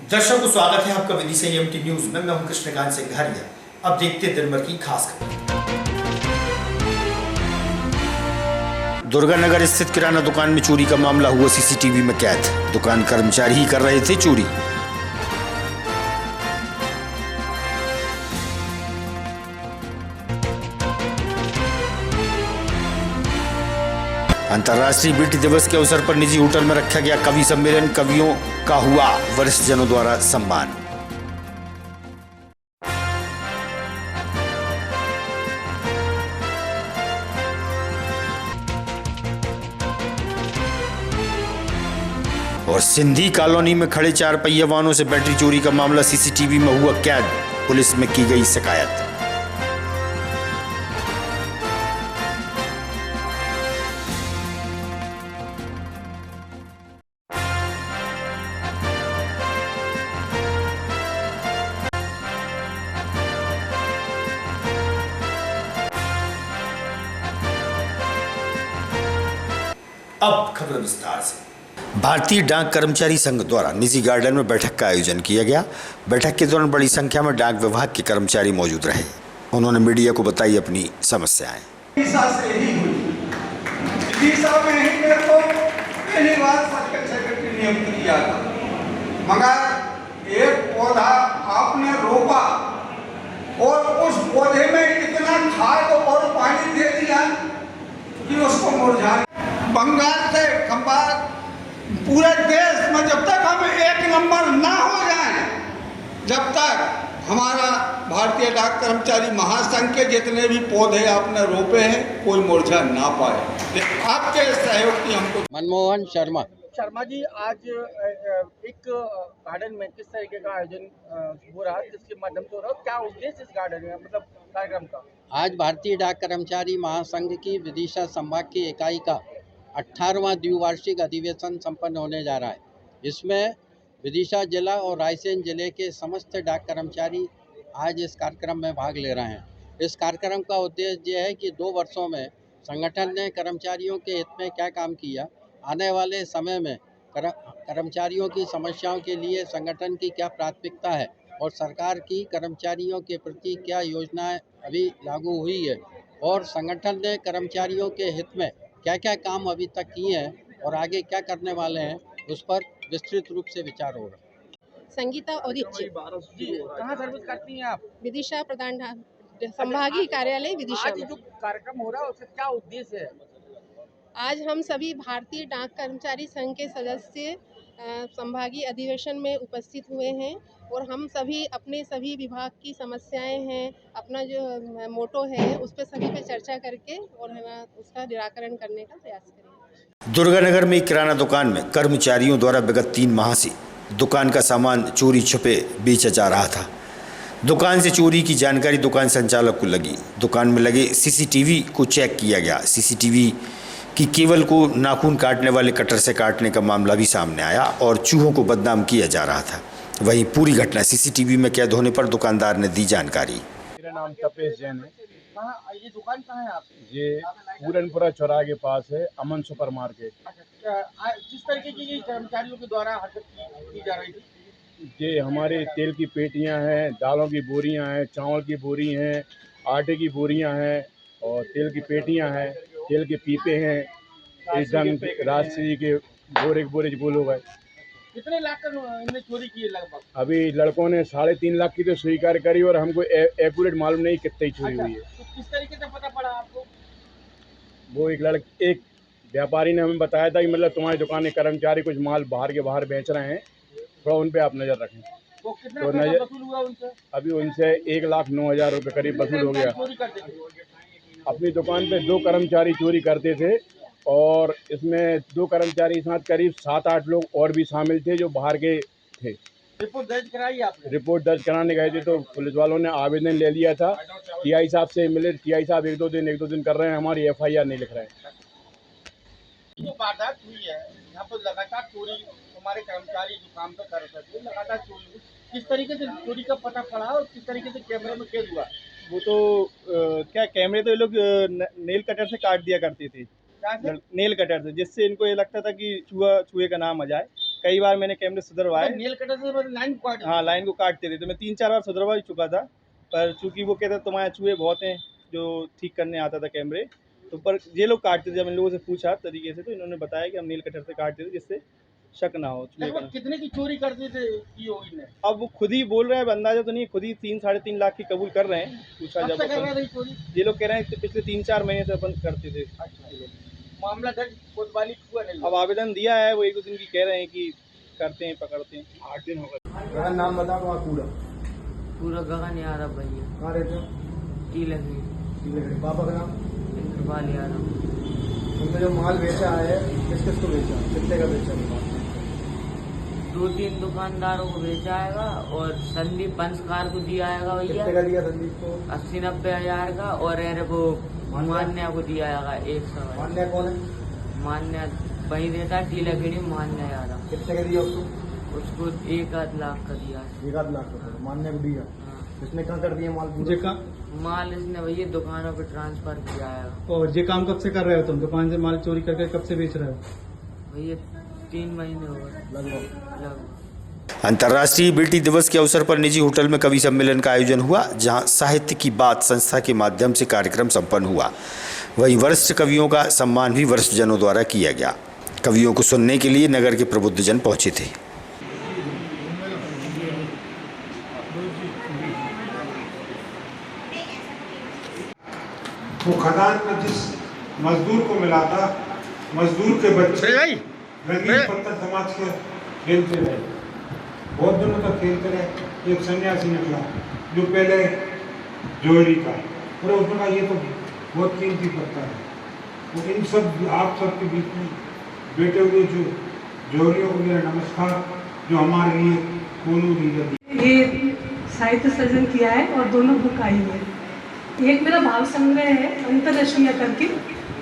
दर्शकों स्वागत है आपका विदिशा एमटी न्यूज में। मैं हूं कृष्णकांत सिंघारिया। अब देखते हैं दिन भर की खास खबर। दुर्गानगर स्थित किराना दुकान में चोरी का मामला हुआ सीसीटीवी में कैद। दुकान कर्मचारी ही कर रहे थे चोरी। अंतर्राष्ट्रीय बेटी दिवस के अवसर पर निजी होटल में रखा गया कवि सम्मेलन। कवियों का हुआ वरिष्ठ जनों द्वारा सम्मान। और सिंधी कॉलोनी में खड़े 4 पहिया वाहनों से बैटरी चोरी का मामला सीसीटीवी में हुआ कैद। पुलिस में की गई शिकायत। अब खबर विस्तार से। भारतीय डाक कर्मचारी संघ द्वारा निजी गार्डन में बैठक का आयोजन किया गया। बैठक के दौरान बड़ी संख्या में डाक विभाग के कर्मचारी मौजूद रहे। उन्होंने मीडिया को बताई अपनी समस्याएं। विदिशा से ही हुई। विदिशा में ही मेरे को पहली बार सर्कल सेक्रेटरी नियुक्त किया था, मगर एक पौधा आपने रोपा और उस पौधे में इतना खाद और पानी दे दिया कि उसको मुरझा। बंगाल से खंबात पूरे देश में जब तक हम 1 नंबर ना हो जाए, जब तक हमारा भारतीय डाक कर्मचारी महासंघ के जितने भी पौधे आपने रोपे हैं कोई मुरझा ना पाए। आपके सहयोग की हमको। मनमोहन शर्मा जी, आज एक गार्डन में किस तरीके का आयोजन हो रहा है, जिसके माध्यम से हो रहा है, क्या उद्देश्य इस गार्डन में, मतलब कार्यक्रम का? आज भारतीय डाक कर्मचारी महासंघ की विदिशा संभाग की इकाई का 18वां द्विवार्षिक अधिवेशन संपन्न होने जा रहा है। इसमें विदिशा जिला और रायसेन जिले के समस्त डाक कर्मचारी आज इस कार्यक्रम में भाग ले रहे हैं। इस कार्यक्रम का उद्देश्य यह है कि 2 वर्षों में संगठन ने कर्मचारियों के हित में क्या काम किया, आने वाले समय में कर्मचारियों की समस्याओं के लिए संगठन की क्या प्राथमिकता है और सरकार की कर्मचारियों के प्रति क्या योजनाएं अभी लागू हुई है और संगठन ने कर्मचारियों के हित में क्या क्या काम अभी तक किए हैं और आगे क्या करने वाले हैं, उस पर विस्तृत रूप से विचार हो रहा है। संगीता औदिच्य। कहाँ सर्विस करती हैं आप? विदिशा प्रधान संभागीय कार्यालय विदिशा आज में। जो कार्यक्रम हो रहा है उसका क्या उद्देश्य है? आज हम सभी भारतीय डाक कर्मचारी संघ के सदस्य संभागीय अधिवेशन में उपस्थित हुए हैं और हम सभी अपने सभी विभाग की समस्याएं हैं, अपना जो मोटो है उस पर सभी पे चर्चा करके और उसका निराकरण करने का प्रयास करेंगे। दुर्गानगर में एक किराना दुकान में कर्मचारियों द्वारा विगत 3 माह से दुकान का सामान चोरी छुपे बेचा जा रहा था। दुकान से चोरी की जानकारी दुकान संचालक को लगी। दुकान में लगे सीसीटीवी को चेक किया गया। सीसीटीवी की केबल को नाखून काटने वाले कटर से काटने का मामला भी सामने आया और चूहों को बदनाम किया जा रहा था। वहीं पूरी घटना सीसीटीवी में कैद होने पर दुकानदार ने दी जानकारी। मेरा नाम तपेश जैन है। कहाँ ये दुकान कहाँ है आपकी? ये पूरनपुरा चौराहे के पास है, अमन सुपर मार्केट। किस तरीके की कर्मचारियों के द्वारा हरकत की जा रही थी? ये हमारे तेल की पेटियां हैं, दालों की बोरियां हैं, चावल की बोरी हैं, आटे की बोरियां हैं और तेल की पेटियां हैं, तेल के पीपे हैं, एकदम राशि के बोरे बोलो गए। कितने लाख का इनने चोरी की है लगभग? अभी लड़कों ने 3.5 लाख की तो स्वीकार करी और हमको एक्यूरेट मालूम नहीं कितनी चोरी हुई है। तो किस तरीके से पता पड़ा आपको? वो एक व्यापारी ने हमें बताया था कि मतलब तुम्हारी दुकान के कर्मचारी कुछ माल बाहर बेच रहे हैं, थोड़ा उन पे आप नज़र रखें। वो कितना तो पैसा वसूल हुआ उनसे? अभी उनसे 1,09,000 रुपये करीब वसूल हो गया। चोरी करते थे? अपनी दुकान पे 2 कर्मचारी चोरी करते थे और इसमें 2 कर्मचारी के साथ करीब 7-8 लोग और भी शामिल थे जो बाहर के थे। रिपोर्ट दर्ज कराई आपने? रिपोर्ट दर्ज कराने गए थे तो पुलिस वालों ने आवेदन ले लिया था। टीआई साहब से मिले, टीआई साहब 1-2 दिन कर रहे हैं, हमारी FIR नहीं लिख रहे हैं। जो वारदात हुई है यहाँ पर लगातार चोरी, हमारे कर्मचारी जो काम पे कर रहे थे लगातार चोरी हुई, किस तरीके से चोरी का पता पड़ा और किस तरीके से कैमरे में कैद हुआ? वो तो क्या कैमरे तो ये लोग नेल कटर से काट दिया करते थे, नेल कटर से, जिससे इनको ये लगता था कि चूहे का नाम आ जाए, कई बार मैंने कैमरे सुधरवाए। नेल कटर से मतलब लाइन काट हाँ, लाइन को काटते थे, तो मैं 3-4 बार सुधरवा भी चुका था, पर चूंकि वो कहते तुम्हारे चूहे बहुत हैं जो ठीक करने आता था कैमरे, तो पर ये लोग काटते थे। जब इन लोगों से पूछा तरीके से, तो इन्होंने बताया कि हम नील कटर से काटते थे जिससे शक ना हो चूहे का। लगभग कितने की चोरी करते थे की होगी ने? अब वो खुद ही बोल रहे हैं, अब अंदाजा तो नहीं, खुद ही 3-3.5 लाख की कबूल कर रहे हैं। पूछा कब जब से कर रहा अपन, था चोरी? ये लोग कह रहे हैं कि पिछले 3-4 महीने से अपन करते थे। मामला दर्ज कोतवाली हुआ नहीं? अब आवेदन दिया है, वो 1-2 दिन की कह रहे हैं कि करते हैं, पकड़ते हैं। 8 दिन हो गए। मेरा नाम बता दो। पूरा पूरा गगन यादव भैया। कहाँ रहते हो? की लगी पापा का नाम? इंद्रपाल यादव। तुमने जो माल बेचा है किस किस को बेचा, कितने का बेचा? 2-3 दुकानदारों को बेचा आएगा और संदीप पंचकार को दिया आएगा भैया। कितने का दिया संदीप को? 80-90 हजार का। और अरे वो मान्या को दिया आएगा 100। मान्या कौन है? मान्या वही देता है टीलखेड़ी मान्या यादव। कितने का दिया उसको? उसको 1-8 लाख का दिया। 1-8 लाख का मान्या को दिया। हाँ। इसने कहाँ कर दिया माल? मुझे का माल इसने भैया दुकानों पे ट्रांसफर किया आएगा। और ये काम कब से कर रहे हो तुम? दुकान से माल चोरी करके कब से बेच रहे हो? भैया 3 महीने हो गए लगभग। अंतर्राष्ट्रीय बेटी दिवस के अवसर पर निजी होटल में कवि सम्मेलन का आयोजन हुआ, जहां साहित्य की बात संस्था के माध्यम से कार्यक्रम संपन्न हुआ। वहीं वरिष्ठ कवियों का सम्मान भी वरिष्ठजनों द्वारा किया गया। कवियों को सुनने के लिए नगर के प्रबुद्धजन पहुंचे थे। वो खदान में जिस मजदूर को मिला था, मजदूर के बच्चे रंगीन पत्थर समाज के खेलते रहे, बहुत दिनों तक खेलते रहे। एक सन्यासी निकला जो पहले जोहरी का, और उसने कहा ये तो बहुत कीमती पत्थर है। तो इन सब आप सबके बीच में बैठे हुए जो जोहरियों को मेरा नमस्कार, जो हमारे लिए कोनो लीडर। ये साहित्य सर्जन किया है और दोनों बुक आई है। एक मेरा भाव संग्रह है अंतररश्मियाँ करके,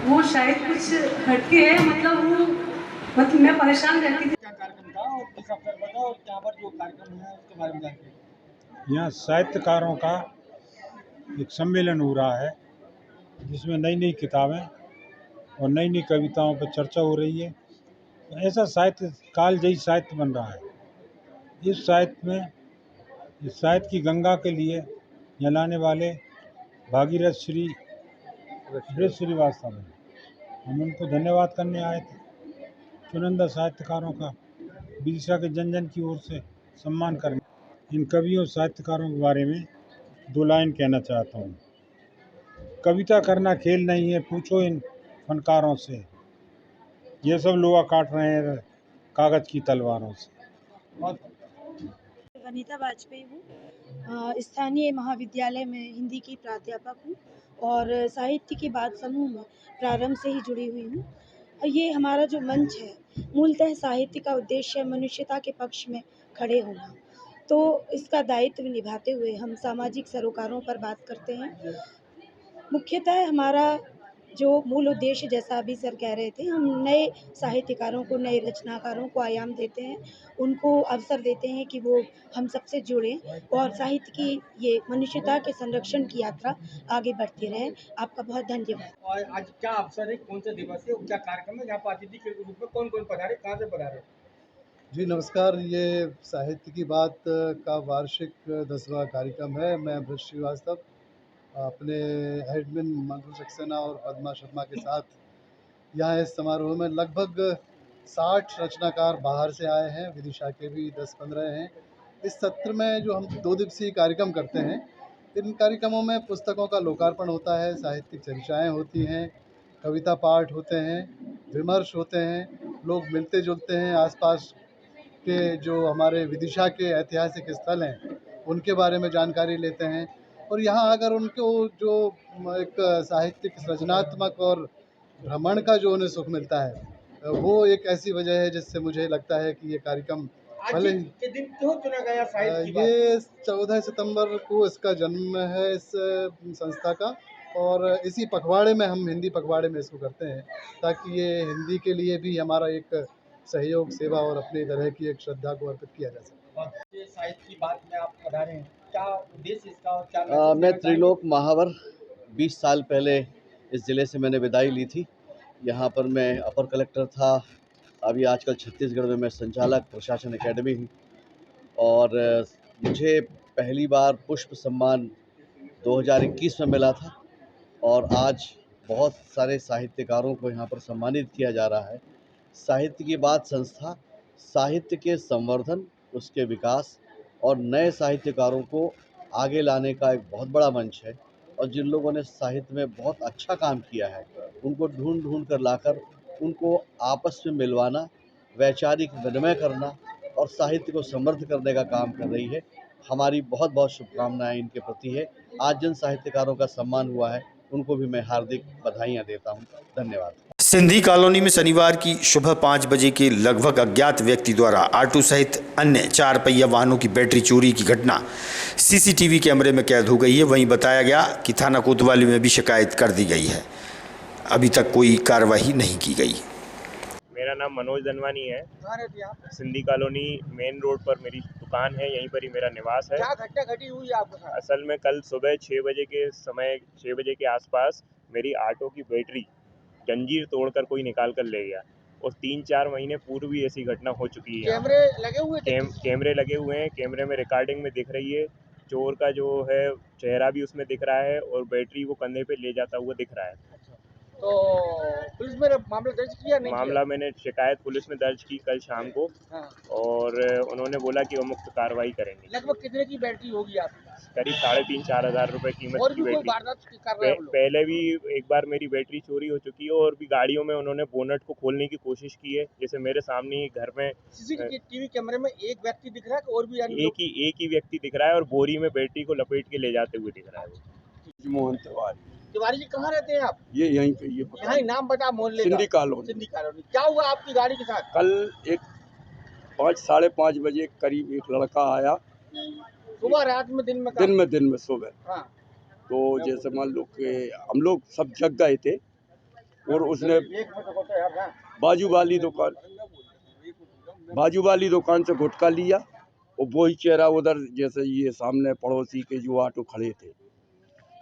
वो शायद कुछ हटके है, मतलब मैं परेशान रहती थी। क्या कार्यक्रम था और किस अवसर पर था और क्या पर जो कार्यक्रम है उसके बारे में जानते? यहाँ साहित्यकारों का एक सम्मेलन हो रहा है, जिसमें नई नई किताबें और नई नई कविताओं पर चर्चा हो रही है। तो ऐसा साहित्य कालजयी साहित्य बन रहा है। इस साहित्य में, इस साहित्य की गंगा के लिए यहाँ लाने वाले भागीरथ श्री ब्रज श्रीवास्तव हैं। हम उनको धन्यवाद करने आए थे। चुनिंदा साहित्यकारों का विदिशा के जन जन की ओर से सम्मान करने। इन कवियों साहित्यकारों के बारे में 2 लाइन कहना चाहता हूँ। कविता करना खेल नहीं है, पूछो इन फनकारों से, ये सब लोहा काट रहे हैं कागज की तलवारों से। वनीता वाजपेयी हूँ, स्थानीय महाविद्यालय में हिंदी की प्राध्यापक हूँ और साहित्य की बात समूह में प्रारंभ से ही जुड़ी हुई हूँ। ये हमारा जो मंच है, मूलतः साहित्य का उद्देश्य मनुष्यता के पक्ष में खड़े होना, तो इसका दायित्व निभाते हुए हम सामाजिक सरोकारों पर बात करते हैं। मुख्यतः हमारा जो मूल उद्देश्य, जैसा अभी सर कह रहे थे, हम नए साहित्यकारों को, नए रचनाकारों को आयाम देते हैं, उनको अवसर देते हैं कि वो हम सबसे जुड़ें और साहित्य की ये मनुष्यता के संरक्षण की यात्रा आगे बढ़ती रहे। आपका बहुत धन्यवाद। और आज क्या अवसर है, कौन सा दिवस है, क्या कार्यक्रम है, यहाँ पर अतिथि के रूप में कौन कौन पधारे, कहाँ से पधारे? जी नमस्कार। ये साहित्य की बात का वार्षिक 10वां कार्यक्रम है। मैं ब्रज श्रीवास्तव अपने एडमिन मंगू सक्सेना और पद्मा शर्मा के साथ यहाँ इस समारोह में, लगभग 60 रचनाकार बाहर से आए हैं, विदिशा के भी 10-15 हैं। इस सत्र में जो हम 2 दिवसीय कार्यक्रम करते हैं, इन कार्यक्रमों में पुस्तकों का लोकार्पण होता है, साहित्यिक चर्चाएँ होती हैं, कविता पाठ होते हैं, विमर्श होते हैं, लोग मिलते जुलते हैं, आसपास के जो हमारे विदिशा के ऐतिहासिक स्थल हैं उनके बारे में जानकारी लेते हैं। और यहाँ आकर उनको जो एक साहित्यिक सृजनात्मक और भ्रमण का जो उन्हें सुख मिलता है, वो एक ऐसी वजह है जिससे मुझे लगता है कि ये कार्यक्रम भले के दिन क्यों चुना गया साहित्य की बात? ये 14 सितंबर को इसका जन्म है इस संस्था का, और इसी पखवाड़े में, हम हिंदी पखवाड़े में इसको करते हैं, ताकि ये हिंदी के लिए भी हमारा एक सहयोग, सेवा और अपनी तरह की एक श्रद्धा को अर्पित किया जा सकता है। साहित्य की बात में आप पधारे हैं, क्या उद्देश्य इसका और क्या? मैं त्रिलोक महावर 20 साल पहले इस ज़िले से मैंने विदाई ली थी। यहाँ पर मैं अपर कलेक्टर था अभी आजकल छत्तीसगढ़ में मैं संचालक प्रशासन एकेडमी हूँ और मुझे पहली बार पुष्प सम्मान 2021 में मिला था और आज बहुत सारे साहित्यकारों को यहाँ पर सम्मानित किया जा रहा है। साहित्य की बात संस्था साहित्य के संवर्धन, उसके विकास और नए साहित्यकारों को आगे लाने का एक बहुत बड़ा मंच है और जिन लोगों ने साहित्य में बहुत अच्छा काम किया है उनको ढूंढ कर लाकर उनको आपस में मिलवाना, वैचारिक विनिमय करना और साहित्य को समृद्ध करने का काम कर रही है। हमारी बहुत बहुत शुभकामनाएं इनके प्रति है। आज जिन साहित्यकारों का सम्मान हुआ है उनको भी मैं हार्दिक बधाइयाँ देता हूँ। धन्यवाद। सिंधी कॉलोनी में शनिवार की सुबह 5 बजे के लगभग अज्ञात व्यक्ति द्वारा ऑटो सहित अन्य 4 पहिया वाहनों की बैटरी चोरी की घटना सीसीटीवी कैमरे में कैद हो गई है। वहीं बताया गया कि थाना कोतवाली में भी शिकायत कर दी गई है। अभी तक कोई कार्रवाई नहीं की गई। मेरा नाम मनोज धनवानी है। सिंधी कॉलोनी मेन रोड पर मेरी दुकान है, यहीं पर ही मेरा निवास है। क्या घटना घटी हुई है आपके साथ? असल में कल सुबह 6 बजे के समय 6 बजे के आसपास मेरी ऑटो की बैटरी जंजीर तोड़कर कोई निकाल कर ले गया और 3-4 महीने पूर्व भी ऐसी घटना हो चुकी है। कैमरे लगे हुए थे? कैमरे लगे हुए हैं। कैमरे में रिकॉर्डिंग में दिख रही है। चोर का जो है चेहरा भी उसमें दिख रहा है और बैटरी वो कंधे पे ले जाता हुआ दिख रहा है। तो पुलिस में मामला दर्ज किया नहीं? मामला मैंने शिकायत पुलिस में दर्ज की कल शाम को। हाँ। और उन्होंने बोला कि वो मुक्त कार्रवाई करेंगे। लगभग कितने की बैटरी होगी आपके पास? करीब 3,500-4 हज़ार रुपए कीमत और की भी कोई बैटरी। वारदात कर रहे हैं वो लोग? पहले भी एक बार मेरी बैटरी चोरी हो चुकी है और भी गाड़ियों में उन्होंने बोनट को खोलने की कोशिश की है। जैसे मेरे सामने ही घर में सीसीटीवी कैमरे में एक व्यक्ति दिख रहा है और भी एक ही व्यक्ति दिख रहा है और बोरी में बैटरी को लपेट के ले जाते हुए दिख रहा है। मोहन तिवारी। तिवारी जी कहाँ रहते हैं आप? ये यहीं पे यहाँ नाम बता मोहल्ले का। सिंधी कॉलोनी। सिंधी कॉलोनी। क्या हुआ आपकी गाड़ी के साथ? कल एक 5-5:30 बजे करीब एक लड़का आया। सुबह रात में दिन में सुबह। हाँ। तो जैसे मान लो कि हम लोग सब जग गए थे और उसने बाजू वाली दुकान से गुटखा लिया और वही चेहरा उधर जैसे ये सामने पड़ोसी के जो ऑटो खड़े थे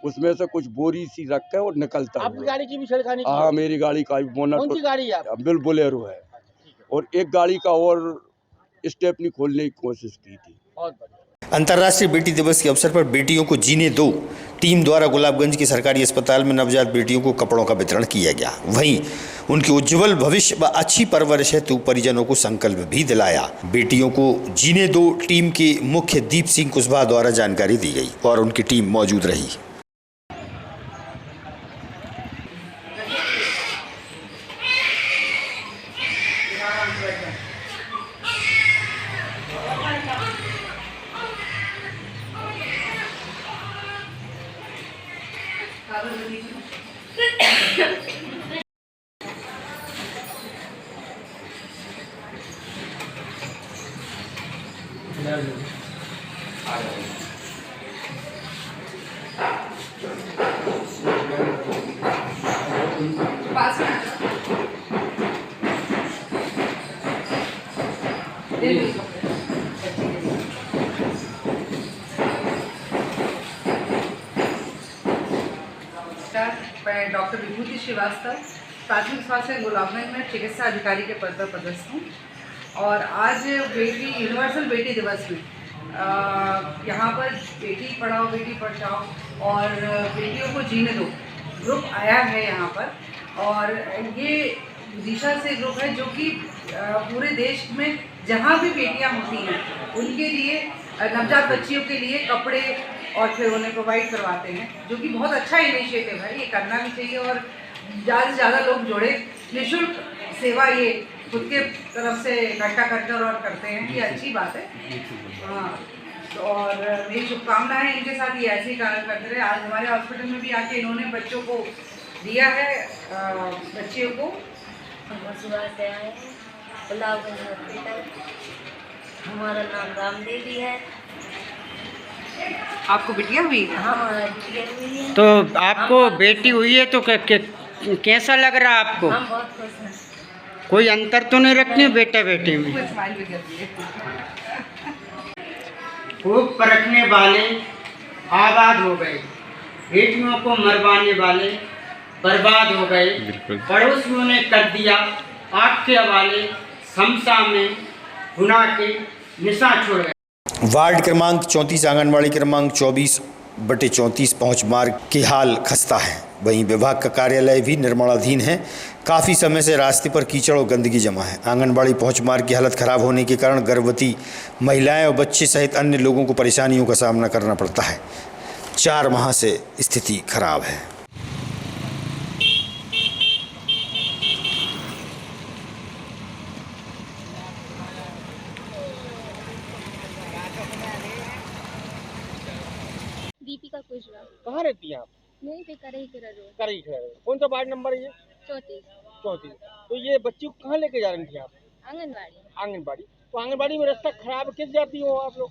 उसमें से कुछ बोरी सी रख के और निकलता। आपकी गाड़ी की भी छेड़खानी? हाँ, मेरी गाड़ी का भी बोनट। कौन सी गाड़ी है आपकी? बोलेरो है और एक गाड़ी का और स्टेपनी खोलने की कोशिश की थी। बहुत बढ़िया। अंतर्राष्ट्रीय बेटी दिवस के अवसर पर बेटियों को जीने दो टीम द्वारा गुलाबगंज के सरकारी अस्पताल में नवजात बेटियों को कपड़ों का वितरण किया गया। वहीं उनके उज्जवल भविष्य व अच्छी परवरिश हेतु परिजनों को संकल्प भी दिलाया। बेटियों को जीने दो टीम के मुख्य दीप सिंह कुशवाहा द्वारा जानकारी दी गई और उनकी टीम मौजूद रही। मैं डॉक्टर विभूति श्रीवास्तव प्राथमिक स्वास्थ्य गुलाबगंज में चिकित्सा अधिकारी के पद पर पदस्थ हूँ और आज यूनिवर्सल बेटी दिवस में यहाँ पर बेटी पढ़ाओ बेटी बचाओ और बेटियों को जीने दो ग्रुप आया है यहाँ पर। और ये विदिशा से ग्रुप है जो कि पूरे देश में जहाँ भी बेटियाँ होती हैं उनके लिए नवजात बच्चियों के लिए कपड़े और फिर उन्हें प्रोवाइड करवाते हैं, जो कि बहुत अच्छा इनिशिएटिव है। ये करना भी चाहिए और ज़्यादा से ज़्यादा लोग जुड़े। निःशुल्क सेवा ये खुद के तरफ से इकट्ठा करते और करते हैं, ये अच्छी बात है। हाँ, और मेरी शुभकामनाएं इनके साथ ये ऐसे ही कार्य करते रहे। आज हमारे हॉस्पिटल में भी आके इन्होंने बच्चों को दिया है, बच्चियों को। हमारा नाम रामदेवी है। आपको बिटिया हुई है? हाँ, बिटिया हुई है। तो आपको बेटी हुई है तो कैसा लग रहा है आपको? हम बहुत खुश हैं। कोई अंतर तो नहीं रखनी बेटा बेटी में? खूब परखने वाले आबाद हो गए, बेटियों को मरवाने वाले बर्बाद हो गए। पड़ोसियों ने कर दिया आग के हवाले, समसा में हुना के निशान छोड़ गए। वार्ड क्रमांक 34 आंगनबाड़ी क्रमांक 24/34 पहुंच मार्ग की हाल खस्ता है। वहीं विभाग का कार्यालय भी निर्माणाधीन है। काफ़ी समय से रास्ते पर कीचड़ और गंदगी जमा है। आंगनबाड़ी पहुंच मार्ग की हालत खराब होने के कारण गर्भवती महिलाएं और बच्चे सहित अन्य लोगों को परेशानियों का सामना करना पड़ता है। 4 माह से स्थिति खराब है। दीपिका कुजरा। कहाँ रहती हैं आप? यहीं पे करही के रोड। करही खड़ा है। कौन सा वार्ड नंबर है ये? 34। तो ये बच्ची को कहाँ लेके जा रही थी आप? आंगनबाड़ी। तो आंगनबाड़ी में रास्ता खराब किस जाती हो आप लोग?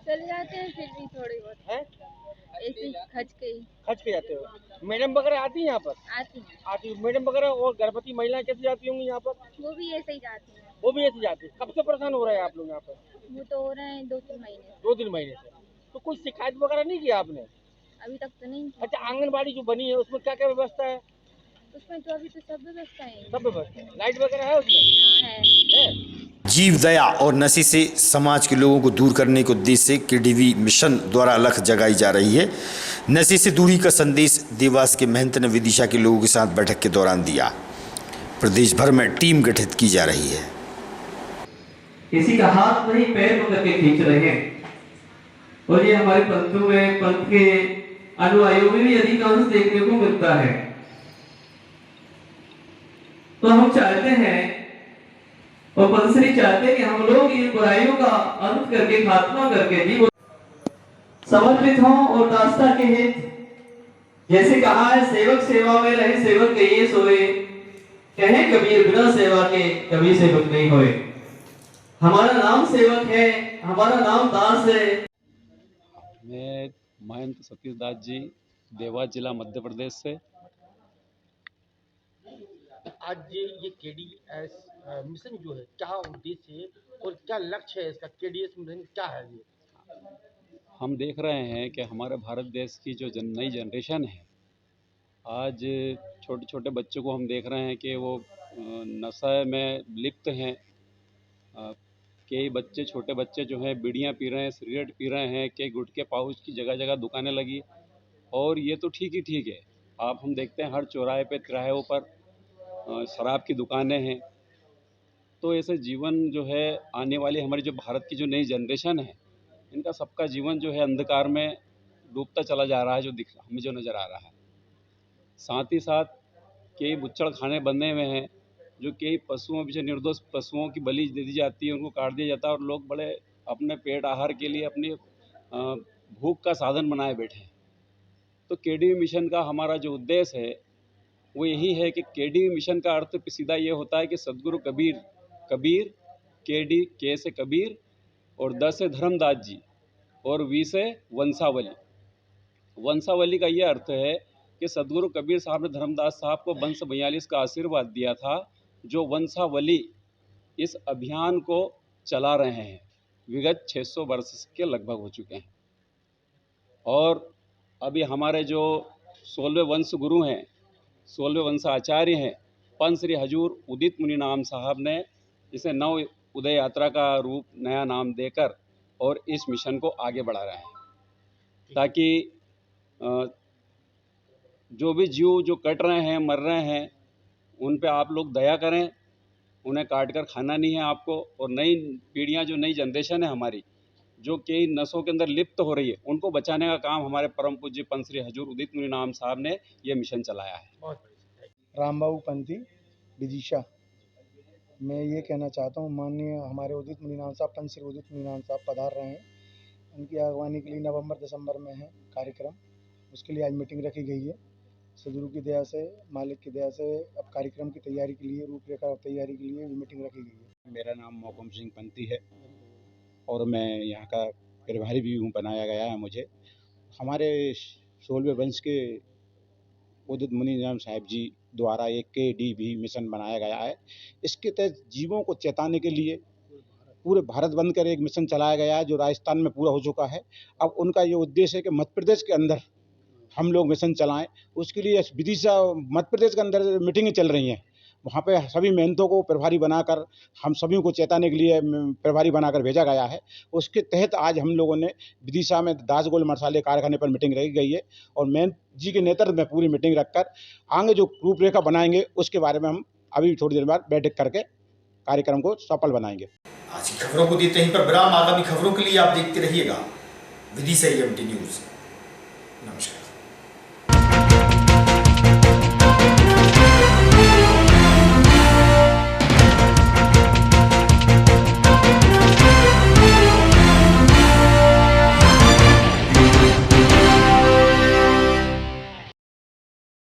चले जाते हैं फिर भी थोड़ी बहुत है ऐसे खच के जाते हो। मैडम वगैरह आती हैं यहाँ पर? आती मैडम वगैरह। और गर्भवती महिलाएं कैसे जाती होंगी यहाँ पर? वो भी ऐसे ही जाती हैं। वो भी ऐसे जाती है। कब से परेशान हो रहे हैं आप लोग यहाँ पर? वो तो हो रहे हैं 2-3 महीने। 2-3 महीने से। तो कुछ शिकायत वगैरह नहीं किया आपने? अभी तक तो नहीं। अच्छा, आंगनबाड़ी जो बनी है उसमें क्या क्या व्यवस्था है? उसमें तो अभी तो सब व्यवस्था है। सब व्यवस्था है। लाइट वगैरह है उसमें? हाँ है। जीव दया और नशे से समाज के लोगों को दूर करने के उद्देश्य से केडीवी मिशन द्वारा अलख जगाई जा रही है। नशे से दूरी का संदेश देवास के महंत ने विदिशा के लोगों के साथ बैठक के दौरान दिया। प्रदेश भर में टीम गठित की जा रही है। किसी का हाथ नहीं पैर पकड़ के खींच रहे हैं। और ये हमारे पंथों में, पंथ के अनुयायियों में भी अधिकांश देखने को मिलता है। तो हम चाहते हैं और पंथश्री चाहते हैं कि हम लोग इन बुराइयों का अंत करके, खात्मा करके भी समर्पित हों और दास्ता के हित, जैसे कहा है सेवक सेवा में रहे सेवक कहिए सोए, कहे कबीर बिना सेवा के कभी सेवक नहीं होए। हमारा नाम सेवक है, हमारा नाम दास है। मैं महंत सतीश दास जी, देवास जिला मध्य प्रदेश से। आज ये केडीएस मिशन जो है, क्या उद्देश्य है और क्या लक्ष्य है इसका? केडीएस मिशन क्या है ये? हम देख रहे हैं कि हमारे भारत देश की जो नई जनरेशन है, आज छोटे छोटे बच्चों को हम देख रहे हैं कि वो नशे में लिप्त हैं। कई बच्चे, छोटे बच्चे जो हैं बीड़ियाँ पी रहे हैं, सिगरेट पी रहे हैं, कई गुटखे पाउच की जगह जगह दुकानें लगी। और ये तो ठीक ही ठीक है। आप हम देखते हैं हर चौराहे पे, तिराहों पर शराब की दुकानें हैं। तो ऐसे जीवन जो है, आने वाली हमारी जो भारत की जो नई जनरेशन है, इनका सबका जीवन जो है अंधकार में डूबता चला जा रहा है, हमें जो नज़र आ रहा है। साथ ही साथ कई बुच्चड़ खाने बने हुए हैं, जो कई पशुओं, पीछे निर्दोष पशुओं की बलि दे दी जाती है, उनको काट दिया जाता है और लोग बड़े अपने पेट आहार के लिए अपनी भूख का साधन बनाए बैठे हैं। तो केडीवी मिशन का हमारा जो उद्देश्य है वो यही है कि केडीवी मिशन का अर्थ सीधा ये होता है कि सदगुरु कबीर, केडी के से कबीर और द से धर्मदास जी और वी से वंशावली। वंशावली का ये अर्थ है कि सदगुरु कबीर साहब ने धर्मदास साहब को वंश 42 का आशीर्वाद दिया था, जो वंशावली इस अभियान को चला रहे हैं। विगत 600 वर्ष के लगभग हो चुके हैं। और अभी हमारे जो 16वें वंश गुरु हैं, 16वें वंश आचार्य हैं, पंच श्री हजूर उदित मुनि नाम साहब ने इसे नव उदय यात्रा का रूप, नया नाम देकर और इस मिशन को आगे बढ़ा रहे हैं, ताकि जो भी जीव जो कट रहे हैं, मर रहे हैं, उन पे आप लोग दया करें। उन्हें काट कर खाना नहीं है आपको। और नई पीढ़ियां, जो नई जनरेशन है हमारी, जो कई नसों के अंदर लिप्त हो रही है, उनको बचाने का काम हमारे परम पूज्य पंच श्री हजूर उदित मुनि नाम साहब ने ये मिशन चलाया है। रामबाबू पंथी, विदिशा। मैं ये कहना चाहता हूँ, माननीय हमारे उदित मुनि नाम साहब, पंच श्री उदित मुनि नाम साहब पधार रहे हैं। उनकी अगवानी के लिए नवंबर-दिसंबर में है कार्यक्रम, उसके लिए आज मीटिंग रखी गई है। सदगुरु की दया से, मालिक की दया से अब कार्यक्रम की तैयारी के लिए, रूपरेखा तैयारी के लिए मीटिंग रखी गई है। मेरा नाम मोहकम सिंह पंथी है और मैं यहाँ का प्रभारी भी हूँ, बनाया गया है मुझे। हमारे 16वें वंश के उदित मुनि नाम साहब जी द्वारा एक केडीवी मिशन बनाया गया है। इसके तहत जीवों को चेताने के लिए पूरे भारत बंद कर एक मिशन चलाया गया है, जो राजस्थान में पूरा हो चुका है। अब उनका ये उद्देश्य है कि मध्य प्रदेश के अंदर हम लोग मिशन चलाएं। उसके लिए विदिशा, मध्य प्रदेश के अंदर मीटिंगें चल रही हैं। वहाँ पे सभी मेहनतों को प्रभारी बनाकर हम सभी को चेताने के लिए प्रभारी बनाकर भेजा गया है। उसके तहत आज हम लोगों ने विदिशा में दास गोल्ड मसाले कारखाने पर मीटिंग रखी गई है और मेन जी के नेतृत्व में पूरी मीटिंग रखकर आगे जो रूपरेखा बनाएंगे उसके बारे में हम अभी थोड़ी देर बाद बैठक करके कार्यक्रम को सफल बनाएंगे। आज की खबरों को देते हैं पर विराम। आगामी खबरों के लिए आप देखते रहिएगा विदिशा EMT न्यूज। नमस्कार।